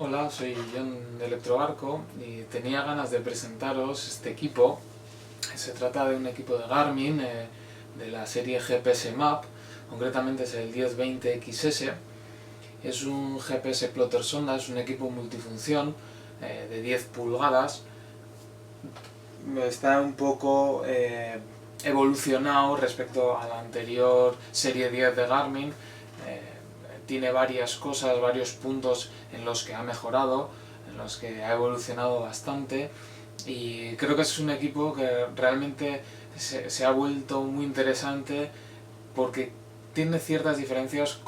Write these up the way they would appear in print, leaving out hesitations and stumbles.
Hola, soy John de Electrobarco y tenía ganas de presentaros este equipo. Se trata de un equipo de Garmin de la serie GPS Map, concretamente es el 1020XS. Es un GPS plotter sonda, es un equipo multifunción de 10 pulgadas. Está un poco evolucionado respecto a la anterior serie 10 de Garmin. Tiene varias cosas, varios puntos en los que ha mejorado, en los que ha evolucionado bastante, y creo que es un equipo que realmente se ha vuelto muy interesante porque tiene ciertas diferencias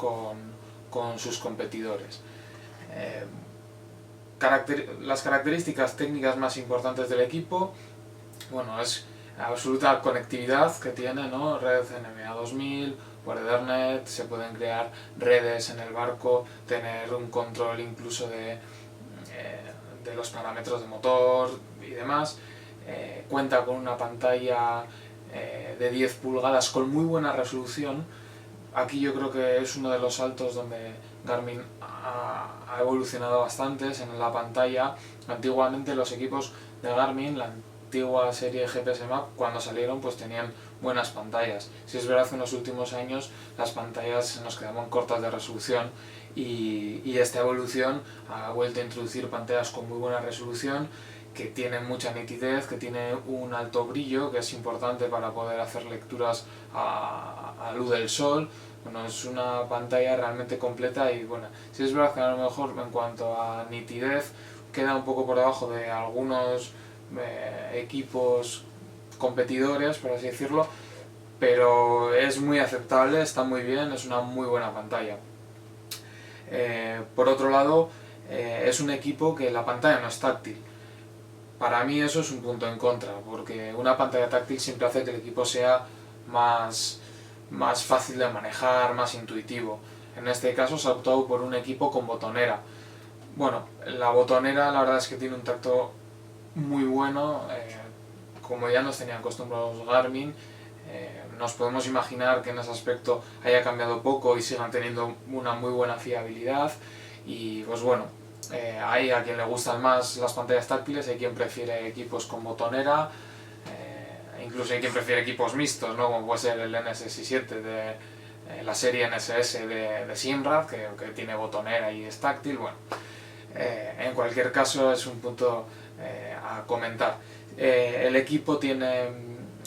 con sus competidores. Eh, las características técnicas más importantes del equipo, bueno, es absoluta conectividad que tiene, ¿no? Red NMA 2000, por Ethernet, se pueden crear redes en el barco, tener un control incluso de los parámetros de motor y demás. Cuenta con una pantalla de 10 pulgadas con muy buena resolución. Aquí yo creo que es uno de los saltos donde Garmin ha evolucionado bastante en la pantalla. Antiguamente los equipos de Garmin, la antigua serie GPS Map, cuando salieron pues tenían buenas pantallas. Si es verdad que en los últimos años las pantallas nos quedaban cortas de resolución y esta evolución ha vuelto a introducir pantallas con muy buena resolución, que tienen mucha nitidez, que tiene un alto brillo, que es importante para poder hacer lecturas a luz del sol. Bueno, es una pantalla realmente completa y buena. Si es verdad que a lo mejor en cuanto a nitidez queda un poco por debajo de algunos equipos competidores, por así decirlo, pero es muy aceptable, está muy bien, es una muy buena pantalla. Por otro lado, es un equipo que la pantalla no es táctil. Para mí eso es un punto en contra, porque una pantalla táctil siempre hace que el equipo sea más fácil de manejar, más intuitivo. En este caso se ha optado por un equipo con botonera. Bueno, la botonera la verdad es que tiene un tacto muy bueno, como ya nos tenían acostumbrados Garmin. Nos podemos imaginar que en ese aspecto haya cambiado poco y sigan teniendo una muy buena fiabilidad. Y pues bueno, hay a quien le gustan más las pantallas táctiles, hay quien prefiere equipos con botonera, incluso hay quien prefiere equipos mixtos, ¿no? Como puede ser el NSS 7 de la serie NSS de Simrad, que tiene botonera y es táctil. Bueno, en cualquier caso es un punto a comentar. El equipo tiene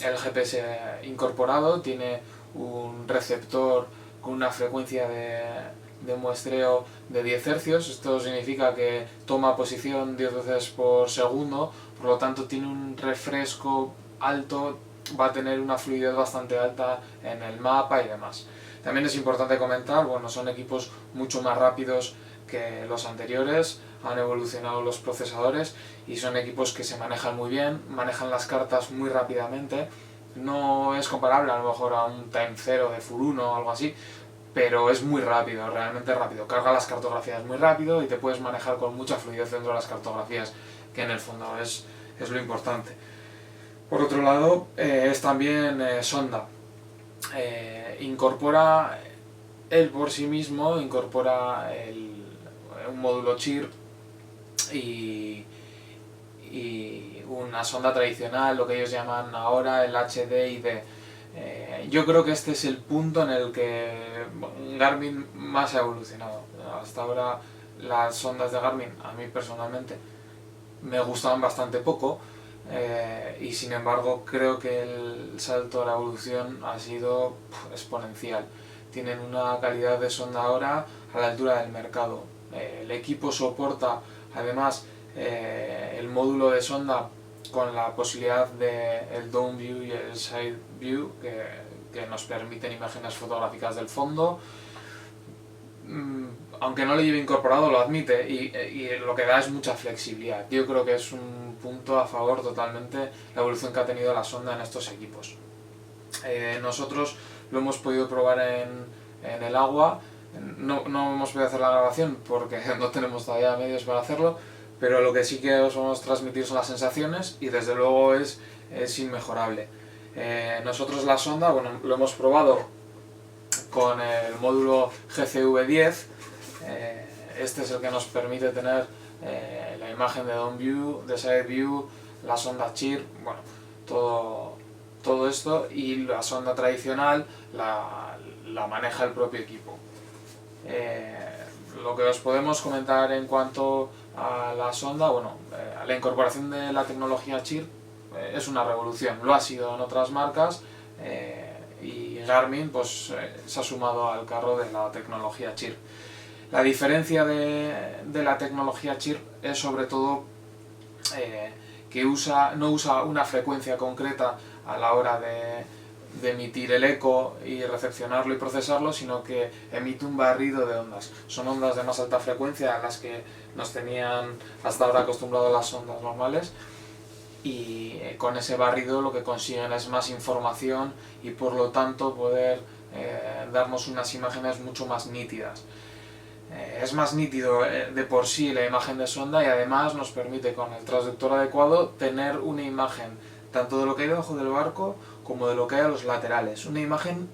el GPS incorporado, tiene un receptor con una frecuencia de muestreo de 10 Hz. Esto significa que toma posición 10 veces por segundo, por lo tanto tiene un refresco alto, va a tener una fluidez bastante alta en el mapa y demás. También es importante comentar, bueno, son equipos mucho más rápidos que los anteriores, han evolucionado los procesadores y son equipos que se manejan muy bien, manejan las cartas muy rápidamente. No es comparable a lo mejor a un Time 0 de Furuno o algo así, pero es muy rápido, realmente rápido. Carga las cartografías muy rápido y te puedes manejar con mucha fluidez dentro de las cartografías, que en el fondo es lo importante. Por otro lado, es también sonda. Incorpora él por sí mismo, incorpora un módulo CHIR y una sonda tradicional, lo que ellos llaman ahora el HDID. Yo creo que este es el punto en el que Garmin más ha evolucionado. Hasta ahora las sondas de Garmin, a mí personalmente, me gustaban bastante poco, y sin embargo creo que el salto a la evolución ha sido exponencial. Tienen una calidad de sonda ahora a la altura del mercado. El equipo soporta además el módulo de sonda con la posibilidad del Dome View y el Side View, que nos permiten imágenes fotográficas del fondo. Aunque no lo lleve incorporado, lo admite y lo que da es mucha flexibilidad. Yo creo que es un punto a favor totalmente la evolución que ha tenido la sonda en estos equipos. Nosotros lo hemos podido probar en el agua. No hemos podido hacer la grabación porque no tenemos todavía medios para hacerlo, pero lo que sí que os vamos a transmitir son las sensaciones y desde luego es inmejorable. Nosotros la sonda, bueno, lo hemos probado con el módulo GCV10, este es el que nos permite tener la imagen de Dome View, de Side View, la sonda Chirp, bueno, todo esto, y la sonda tradicional la maneja el propio equipo. Lo que os podemos comentar en cuanto a la sonda, bueno, la incorporación de la tecnología Chirp es una revolución, lo ha sido en otras marcas, y Garmin pues se ha sumado al carro de la tecnología Chirp. La diferencia de la tecnología Chirp es sobre todo que no usa una frecuencia concreta a la hora de emitir el eco y recepcionarlo y procesarlo, sino que emite un barrido de ondas. Son ondas de más alta frecuencia a las que nos tenían hasta ahora acostumbrados las ondas normales, y con ese barrido lo que consiguen es más información y por lo tanto poder darnos unas imágenes mucho más nítidas. Es más nítido de por sí la imagen de sonda, y además nos permite con el transductor adecuado tener una imagen tanto de lo que hay debajo del barco como de lo que hay a los laterales, una imagen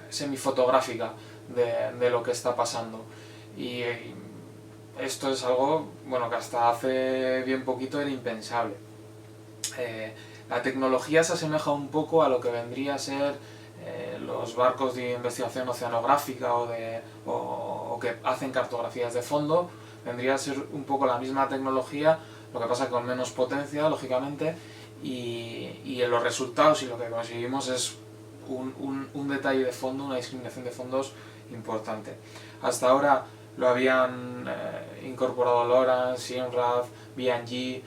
semifotográfica de lo que está pasando. Y esto es algo, bueno, que hasta hace bien poquito era impensable. La tecnología se asemeja un poco a lo que vendría a ser los barcos de investigación oceanográfica o que hacen cartografías de fondo. Vendría a ser un poco la misma tecnología, lo que pasa con menos potencia, lógicamente, y en los resultados y lo que conseguimos es un detalle de fondo, una discriminación de fondos importante. Hasta ahora lo habían incorporado Lowrance, Simrad, B&G,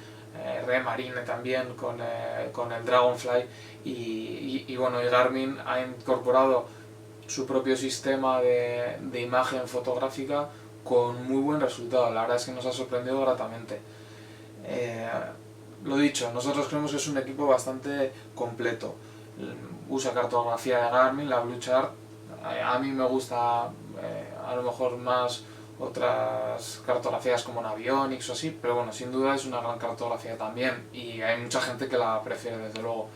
Remarin también con el Dragonfly, y bueno, y Garmin ha incorporado su propio sistema de imagen fotográfica con muy buen resultado. La verdad es que nos ha sorprendido gratamente. Lo dicho, nosotros creemos que es un equipo bastante completo. Usa cartografía de Garmin, la Blue Chart. A mí me gusta a lo mejor más otras cartografías como Navionics o así, pero bueno, sin duda es una gran cartografía también, y hay mucha gente que la prefiere, desde luego.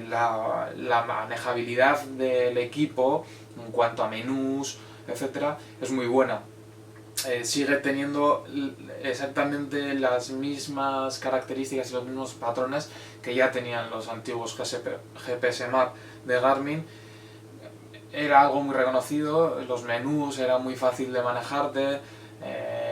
La manejabilidad del equipo en cuanto a menús, etcétera, es muy buena. Sigue teniendo exactamente las mismas características y los mismos patrones que ya tenían los antiguos GPS Map de Garmin. Era algo muy reconocido, los menús eran muy fácil de manejarte,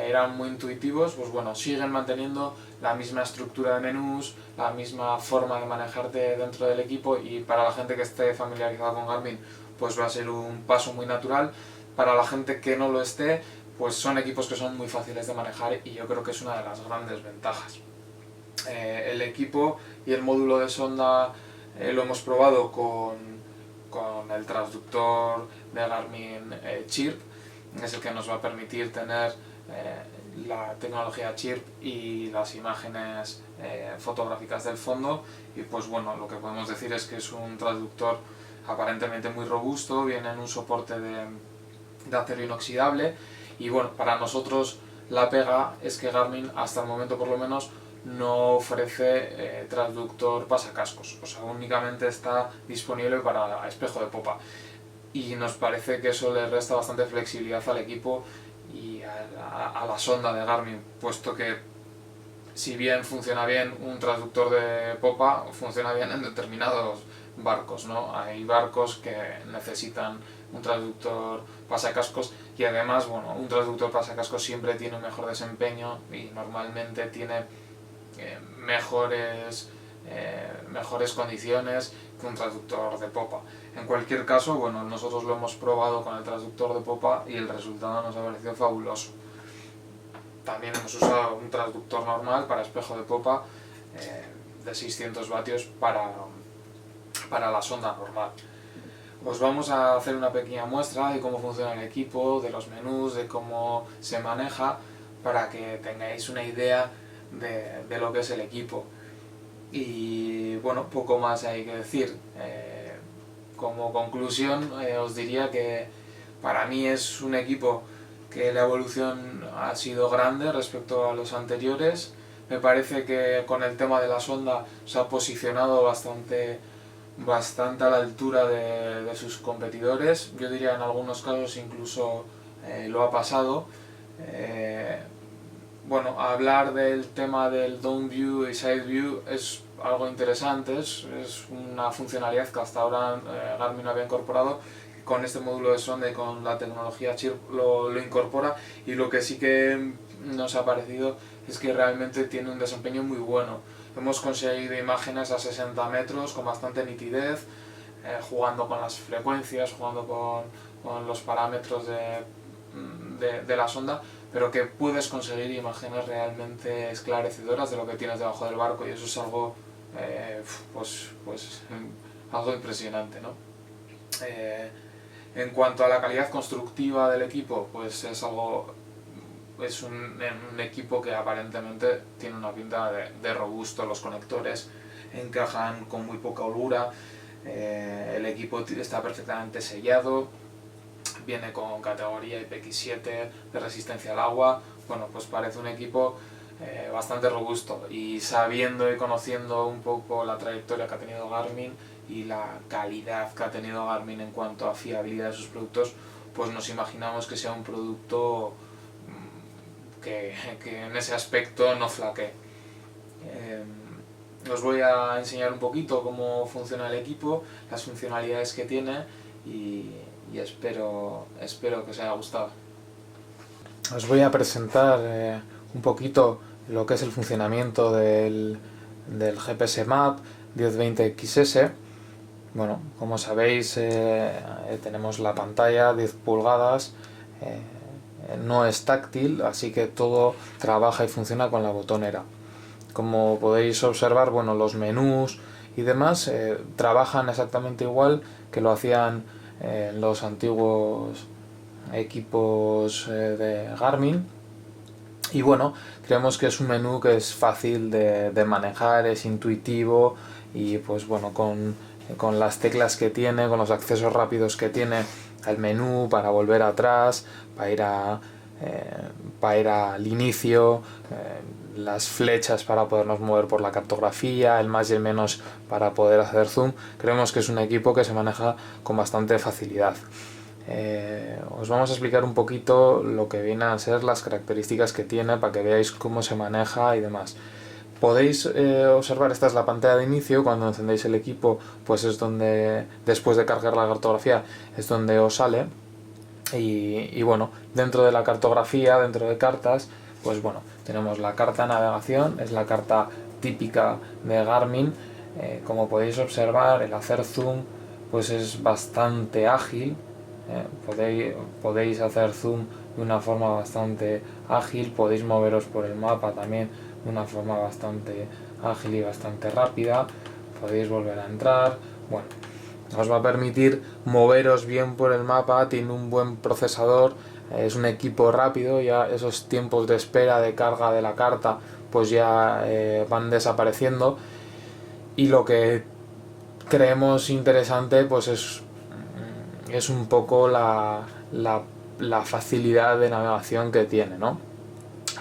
eran muy intuitivos. Pues bueno, siguen manteniendo la misma estructura de menús, la misma forma de manejarte dentro del equipo, y para la gente que esté familiarizada con Garmin pues va a ser un paso muy natural. Para la gente que no lo esté, pues son equipos que son muy fáciles de manejar, y yo creo que es una de las grandes ventajas. El equipo y el módulo de sonda lo hemos probado con el transductor de Garmin Chirp, es el que nos va a permitir tener la tecnología Chirp y las imágenes fotográficas del fondo. Y pues bueno, lo que podemos decir es que es un transductor aparentemente muy robusto, viene en un soporte de acero inoxidable, y bueno, para nosotros la pega es que Garmin hasta el momento por lo menos no ofrece transductor pasacascos, o sea, únicamente está disponible para espejo de popa, y nos parece que eso le resta bastante flexibilidad al equipo y a la sonda de Garmin, puesto que si bien funciona bien un transductor de popa, funciona bien en determinados barcos, ¿no? Hay barcos que necesitan un transductor pasacascos, y además, bueno, un transductor pasacascos siempre tiene un mejor desempeño y normalmente tiene mejores condiciones que un transductor de popa. En cualquier caso, bueno, nosotros lo hemos probado con el transductor de popa y el resultado nos ha parecido fabuloso. También hemos usado un transductor normal para espejo de popa de 600 vatios para la sonda normal. Os vamos a hacer una pequeña muestra de cómo funciona el equipo, de los menús, de cómo se maneja, para que tengáis una idea de lo que es el equipo. Y bueno, poco más hay que decir. Como conclusión, os diría que para mí es un equipo que la evolución ha sido grande respecto a los anteriores. Me parece que con el tema de la sonda se ha posicionado bastante a la altura de sus competidores. Yo diría en algunos casos incluso lo ha pasado. Bueno, hablar del tema del Down View y Side View es algo interesante, es una funcionalidad que hasta ahora Garmin no había incorporado. Con este módulo de sonda y con la tecnología Chirp lo incorpora, y lo que sí que nos ha parecido es que realmente tiene un desempeño muy bueno. Hemos conseguido imágenes a 60 metros con bastante nitidez, jugando con las frecuencias, jugando con los parámetros de la sonda, pero que puedes conseguir imágenes realmente esclarecedoras de lo que tienes debajo del barco, y eso es algo algo impresionante, ¿no? En cuanto a la calidad constructiva del equipo, pues es un equipo que aparentemente tiene una pinta de robusto. Los conectores encajan con muy poca holgura, el equipo está perfectamente sellado, viene con categoría IPX7 de resistencia al agua. Bueno, pues parece un equipo bastante robusto, y sabiendo y conociendo un poco la trayectoria que ha tenido Garmin y la calidad que ha tenido Garmin en cuanto a fiabilidad de sus productos, pues nos imaginamos que sea un producto que en ese aspecto no flaquee. Os voy a enseñar un poquito cómo funciona el equipo, las funcionalidades que tiene, y espero que os haya gustado. Os voy a presentar un poquito lo que es el funcionamiento del GPS Map 1020XS. Bueno, como sabéis, tenemos la pantalla 10 pulgadas, no es táctil, así que todo trabaja y funciona con la botonera. Como podéis observar, bueno, los menús y demás trabajan exactamente igual que lo hacían los antiguos equipos de Garmin. Y bueno, creemos que es un menú que es fácil de manejar, es intuitivo, y pues bueno, con las teclas que tiene, con los accesos rápidos que tiene al menú para volver atrás, para ir al inicio, las flechas para podernos mover por la cartografía, el más y el menos para poder hacer zoom, creemos que es un equipo que se maneja con bastante facilidad. Os vamos a explicar un poquito lo que vienen a ser las características que tiene, para que veáis cómo se maneja y demás. Podéis observar, esta es la pantalla de inicio. Cuando encendéis el equipo, pues es donde, después de cargar la cartografía, es donde os sale. Y bueno, dentro de la cartografía, dentro de cartas, pues bueno, tenemos la carta de navegación, es la carta típica de Garmin. Como podéis observar, el hacer zoom pues es bastante ágil. Podéis hacer zoom de una forma bastante ágil, podéis moveros por el mapa también de una forma bastante ágil y bastante rápida, podéis volver a entrar. Bueno, os va a permitir moveros bien por el mapa, tiene un buen procesador, es un equipo rápido, ya esos tiempos de espera de carga de la carta pues ya van desapareciendo, y lo que creemos interesante pues es un poco la facilidad de navegación que tiene, ¿no?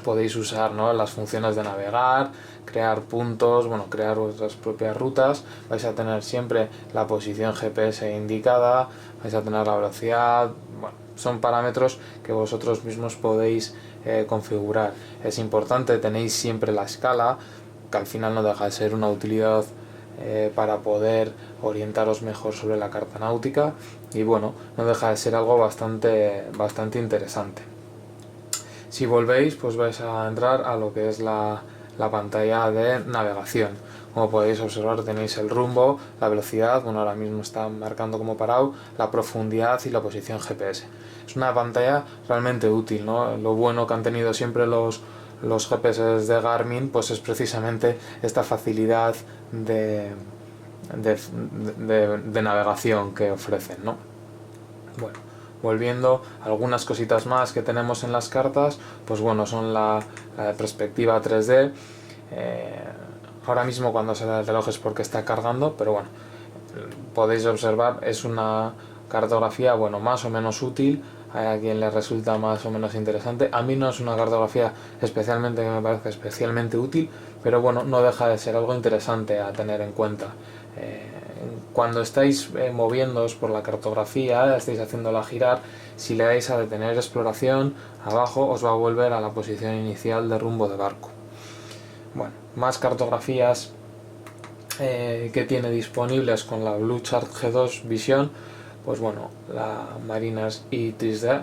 Podéis usar, ¿no?, las funciones de navegar, crear puntos, bueno, crear vuestras propias rutas. Vais a tener siempre la posición GPS indicada, vais a tener la velocidad. Bueno, son parámetros que vosotros mismos podéis configurar. Es importante, tenéis siempre la escala, que al final no deja de ser una utilidad para poder orientaros mejor sobre la carta náutica, y bueno, no deja de ser algo bastante interesante. Si volvéis, pues vais a entrar a lo que es la pantalla de navegación. Como podéis observar, tenéis el rumbo, la velocidad, bueno, ahora mismo está marcando como parado, la profundidad y la posición GPS. Es una pantalla realmente útil, ¿no? Lo bueno que han tenido siempre los GPS de Garmin pues es precisamente esta facilidad de navegación que ofrecen, ¿no? Bueno, volviendo a algunas cositas más que tenemos en las cartas, pues bueno, son la perspectiva 3D. Ahora mismo cuando se da el reloj es porque está cargando, pero bueno, podéis observar, es una cartografía, bueno, más o menos útil. A quien le resulta más o menos interesante. A mí no es una cartografía especialmente que me parece especialmente útil, pero bueno, no deja de ser algo interesante a tener en cuenta. cuando estáis moviéndoos por la cartografía, estáis haciéndola girar, si le dais a detener exploración, abajo os va a volver a la posición inicial de rumbo de barco. Bueno, más cartografías que tiene disponibles con la Blue Chart G2 Vision, pues bueno, la Mariners i3D.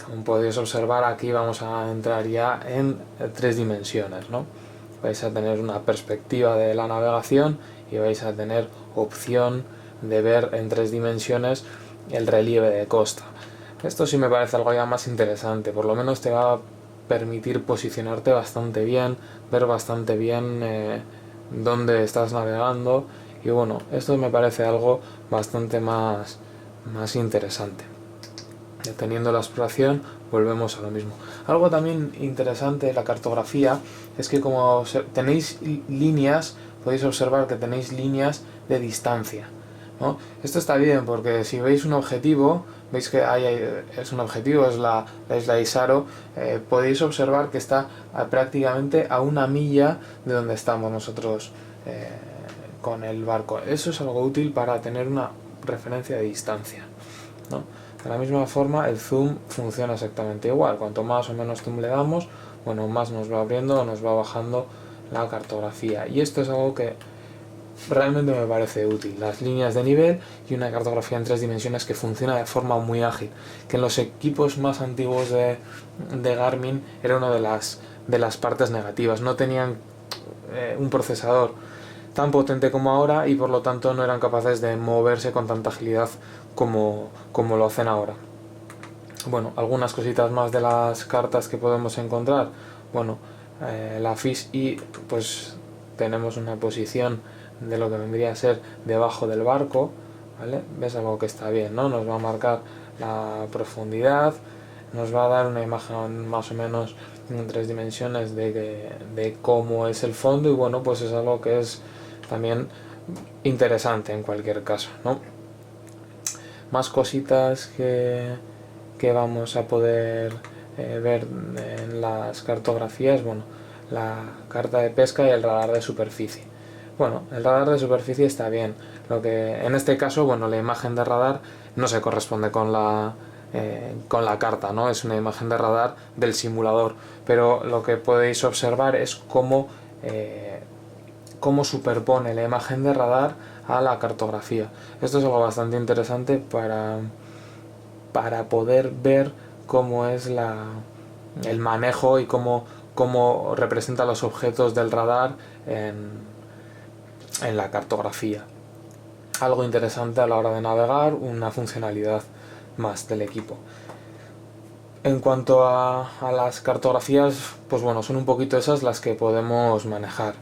Como podéis observar, aquí vamos a entrar ya en 3 dimensiones, ¿no? Vais a tener una perspectiva de la navegación y vais a tener opción de ver en 3 dimensiones el relieve de costa. Esto sí me parece algo ya más interesante, por lo menos te va a permitir posicionarte bastante bien, ver bastante bien dónde estás navegando, y bueno, esto me parece algo bastante más interesante. Teniendo la exploración, volvemos a lo mismo. Algo también interesante de la cartografía es que como tenéis líneas, podéis observar que tenéis líneas de distancia, ¿no? Esto está bien porque si veis un objetivo, veis que es un objetivo, es la isla Isaro, podéis observar que está prácticamente a 1 milla de donde estamos nosotros con el barco. Eso es algo útil para tener una referencia de distancia, ¿no? De la misma forma, el zoom funciona exactamente igual. Cuanto más o menos zoom le damos, bueno, más nos va abriendo o nos va bajando la cartografía. Y esto es algo que realmente me parece útil. Las líneas de nivel y una cartografía en 3 dimensiones que funciona de forma muy ágil. Que en los equipos más antiguos de Garmin era una de las partes negativas. No tenían un procesador tan potente como ahora y por lo tanto no eran capaces de moverse con tanta agilidad como lo hacen ahora. Bueno, algunas cositas más de las cartas que podemos encontrar. Bueno, la Fish-E, pues tenemos una posición de lo que vendría a ser debajo del barco, ¿vale? Ves algo que está bien, ¿no? Nos va a marcar la profundidad, nos va a dar una imagen más o menos en 3 dimensiones de cómo es el fondo, y bueno, pues es algo que es también interesante en cualquier caso, ¿no? Más cositas que vamos a poder ver en las cartografías. Bueno, la carta de pesca y el radar de superficie. Bueno, el radar de superficie está bien. Lo que en este caso, bueno, la imagen de radar no se corresponde con la carta, ¿no? Es una imagen de radar del simulador, pero lo que podéis observar es cómo superpone la imagen de radar a la cartografía. Esto es algo bastante interesante para poder ver cómo es el manejo y cómo representa los objetos del radar en la cartografía. Algo interesante a la hora de navegar, una funcionalidad más del equipo. En cuanto a las cartografías, pues bueno, son un poquito esas las que podemos manejar.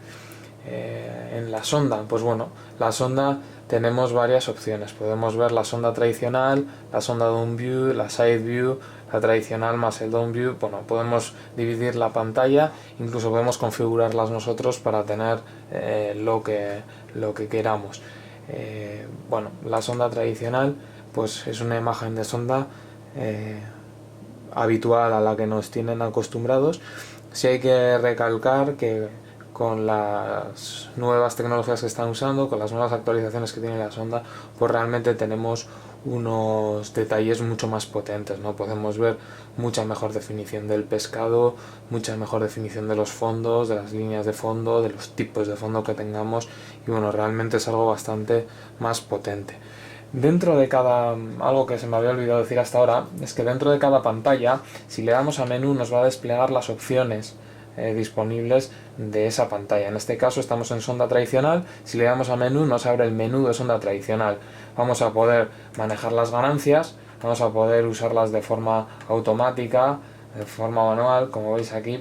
En la sonda, pues bueno, la sonda tenemos varias opciones. Podemos ver la sonda tradicional, la sonda down view, la side view, la tradicional más el down view. Bueno, podemos dividir la pantalla, incluso podemos configurarlas nosotros para tener lo que queramos. Bueno, la sonda tradicional pues es una imagen de sonda habitual a la que nos tienen acostumbrados. Sí hay que recalcar que con las nuevas tecnologías que están usando, con las nuevas actualizaciones que tiene la sonda, pues realmente tenemos unos detalles mucho más potentes, ¿no? Podemos ver mucha mejor definición del pescado, mucha mejor definición de los fondos, de las líneas de fondo, de los tipos de fondo que tengamos, y bueno, realmente es algo bastante más potente. Dentro de algo que se me había olvidado decir hasta ahora, es que dentro de cada pantalla, si le damos a menú, nos va a desplegar las opciones disponibles de esa pantalla. En este caso estamos en sonda tradicional. Si le damos a menú, nos abre el menú de sonda tradicional. Vamos a poder manejar las ganancias, vamos a poder usarlas de forma automática, de forma manual, como veis aquí,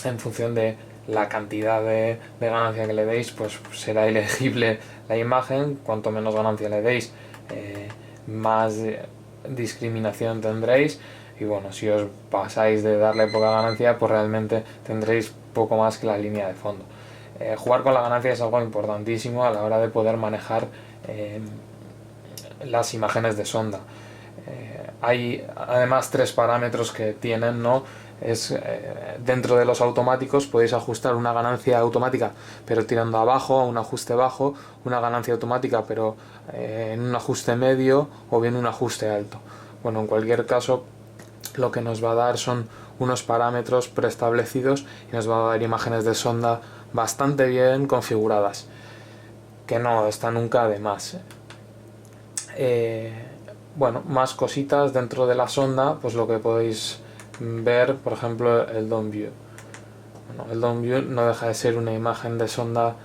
en función de la cantidad de ganancia que le deis, pues será elegible la imagen. Cuanto menos ganancia le deis, más discriminación tendréis. Y bueno, si os pasáis de darle poca ganancia, pues realmente tendréis poco más que la línea de fondo. Jugar con la ganancia es algo importantísimo a la hora de poder manejar las imágenes de sonda. Hay además 3 parámetros que tienen, ¿no? dentro de los automáticos podéis ajustar una ganancia automática pero tirando abajo, un ajuste bajo, una ganancia automática pero en un ajuste medio o bien un ajuste alto. Bueno, en cualquier caso lo que nos va a dar son unos parámetros preestablecidos y nos va a dar imágenes de sonda bastante bien configuradas, que no está nunca de más. Bueno, más cositas dentro de la sonda, pues lo que podéis ver, por ejemplo, el Dome View. Bueno, el Dome View no deja de ser una imagen de sonda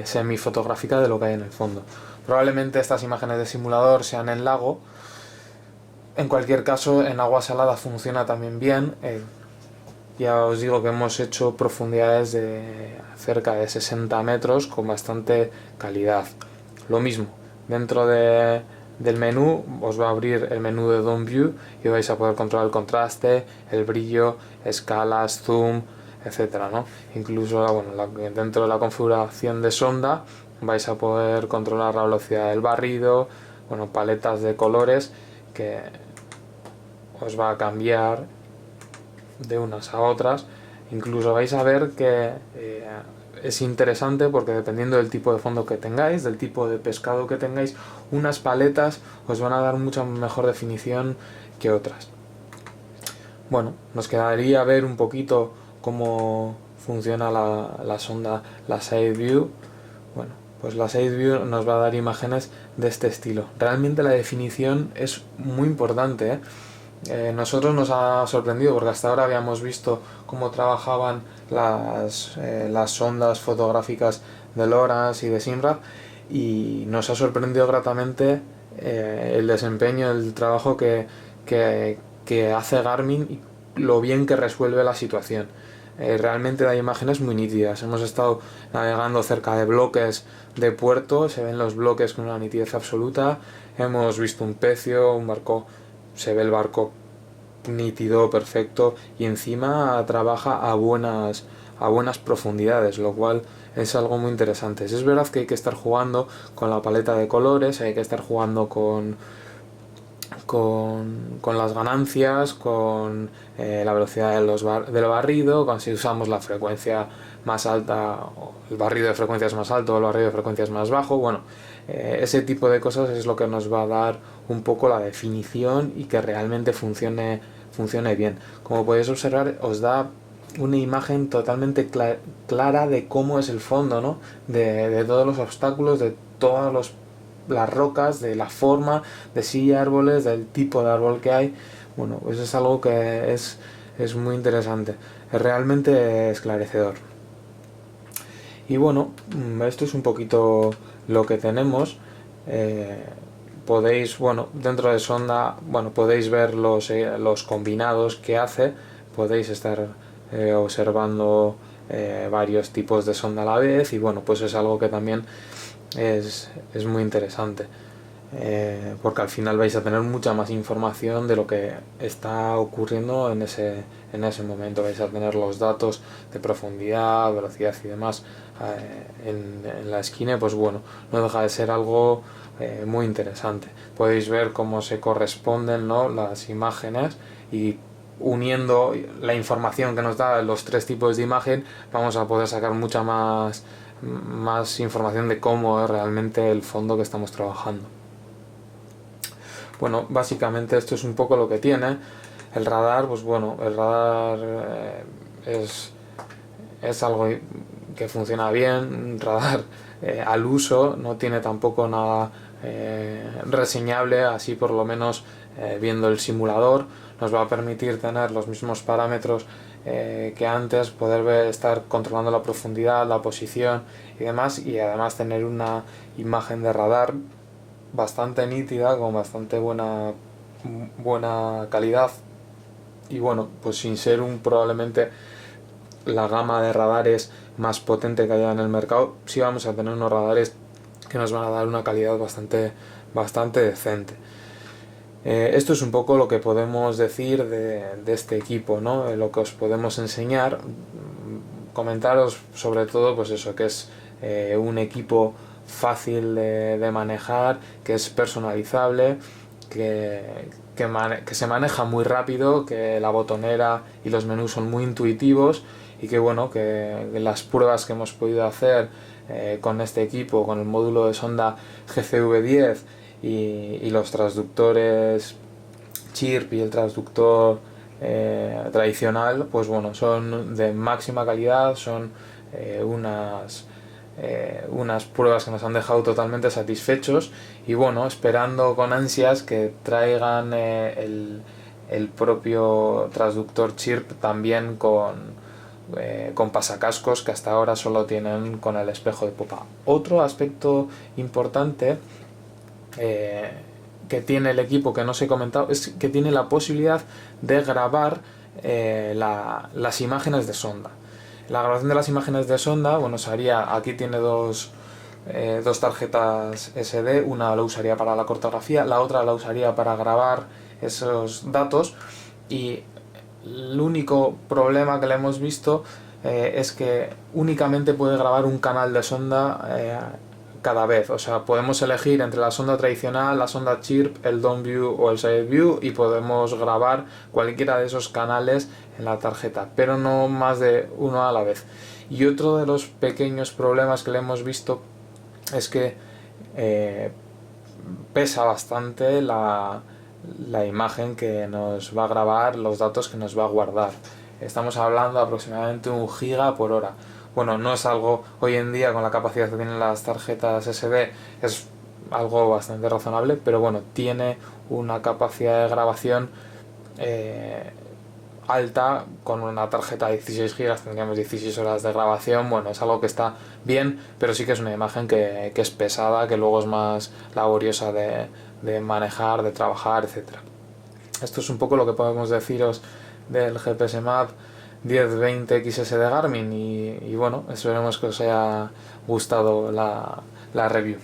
semifotográfica de lo que hay en el fondo. Probablemente estas imágenes de simulador sean en lago. En cualquier caso, en agua salada funciona también bien. Ya os digo que hemos hecho profundidades de cerca de 60 metros con bastante calidad. Lo mismo, dentro del menú os va a abrir el menú de Dome View y vais a poder controlar el contraste, el brillo, escalas, zoom, etcétera, ¿no? Incluso dentro de la configuración de sonda vais a poder controlar la velocidad del barrido, bueno, paletas de colores que os va a cambiar de unas a otras. Incluso vais a ver que es interesante porque dependiendo del tipo de fondo que tengáis, del tipo de pescado que tengáis, unas paletas os van a dar mucha mejor definición que otras. Bueno, nos quedaría ver un poquito cómo funciona la sonda, la Side View. Bueno, pues la Side View nos va a dar imágenes de este estilo. Realmente la definición es muy importante, ¿eh? Nosotros nos ha sorprendido porque hasta ahora habíamos visto cómo trabajaban las sondas fotográficas de LORAS y de Simrad y nos ha sorprendido gratamente el desempeño, el trabajo que hace Garmin y lo bien que resuelve la situación. Realmente hay imágenes muy nítidas. Hemos estado navegando cerca de bloques de puerto, se ven los bloques con una nitidez absoluta. Hemos visto un pecio, un barco, se ve el barco nítido, perfecto, y encima trabaja a buenas profundidades, lo cual es algo muy interesante. Es verdad que hay que estar jugando con la paleta de colores, hay que estar jugando con las ganancias, con la velocidad del barrido, con si usamos la frecuencia más alta, el barrido de frecuencias más alto o el barrido de frecuencias más bajo. Bueno, ese tipo de cosas es lo que nos va a dar un poco la definición y que realmente funcione bien. Como podéis observar, os da una imagen totalmente clara de cómo es el fondo, ¿no? De todos los obstáculos, de todas las rocas, de la forma, de si hay árboles, del tipo de árbol que hay. Bueno, pues es algo que es muy interesante, es realmente esclarecedor. Y bueno, esto es un poquito lo que tenemos. Podéis, dentro de sonda, podéis ver los combinados que hace, podéis estar observando varios tipos de sonda a la vez y bueno, pues es algo que también es muy interesante. Porque al final vais a tener mucha más información de lo que está ocurriendo en ese momento. Vais a tener los datos de profundidad, velocidad y demás en la esquina. Pues bueno, no deja de ser algo muy interesante. Podéis ver cómo se corresponden, ¿no?, las imágenes y uniendo la información que nos da los tres tipos de imagen vamos a poder sacar mucha más información de cómo es realmente el fondo que estamos trabajando. Bueno, básicamente esto es un poco lo que tiene. El radar, pues bueno, el radar es algo que funciona bien, un radar al uso, no tiene tampoco nada reseñable, así por lo menos viendo el simulador nos va a permitir tener los mismos parámetros que antes, poder estar controlando la profundidad, la posición y demás, y además tener una imagen de radar bastante nítida, con bastante buena calidad y bueno, pues sin ser probablemente la gama de radares más potente que haya en el mercado, sí vamos a tener unos radares que nos van a dar una calidad bastante decente. Esto es un poco lo que podemos decir de este equipo, ¿no? Lo que os podemos enseñar, comentaros sobre todo pues eso, que es un equipo fácil de manejar, que es personalizable, que que se maneja muy rápido, que la botonera y los menús son muy intuitivos y que bueno, que las pruebas que hemos podido hacer con este equipo, con el módulo de sonda GCV10 y los transductores Chirp y el transductor tradicional, pues bueno, son de máxima calidad, son unas pruebas que nos han dejado totalmente satisfechos y bueno, esperando con ansias que traigan el propio transductor Chirp también con pasacascos, que hasta ahora solo tienen con el espejo de popa. Otro aspecto importante que tiene el equipo, que no os he comentado, es que tiene la posibilidad de grabar las imágenes de sonda. La grabación de las imágenes de sonda, bueno, se haría, aquí tiene dos tarjetas SD, una la usaría para la cartografía, la otra la usaría para grabar esos datos, y el único problema que le hemos visto es que únicamente puede grabar un canal de sonda cada vez. O sea, podemos elegir entre la sonda tradicional, la sonda Chirp, el Dome View o el Side View, y podemos grabar cualquiera de esos canales en la tarjeta, pero no más de uno a la vez. Y otro de los pequeños problemas que le hemos visto es que pesa bastante la imagen que nos va a grabar, los datos que nos va a guardar. Estamos hablando de aproximadamente 1 giga por hora. Bueno, no es algo, hoy en día con la capacidad que tienen las tarjetas SD, es algo bastante razonable, pero bueno, tiene una capacidad de grabación alta. Con una tarjeta de 16 GB tendríamos 16 horas de grabación. Bueno, es algo que está bien, pero sí que es una imagen que es pesada, que luego es más laboriosa de manejar, de trabajar, etc. Esto es un poco lo que podemos deciros del GPS Map 1020 XS de Garmin, y bueno, esperemos que os haya gustado la review.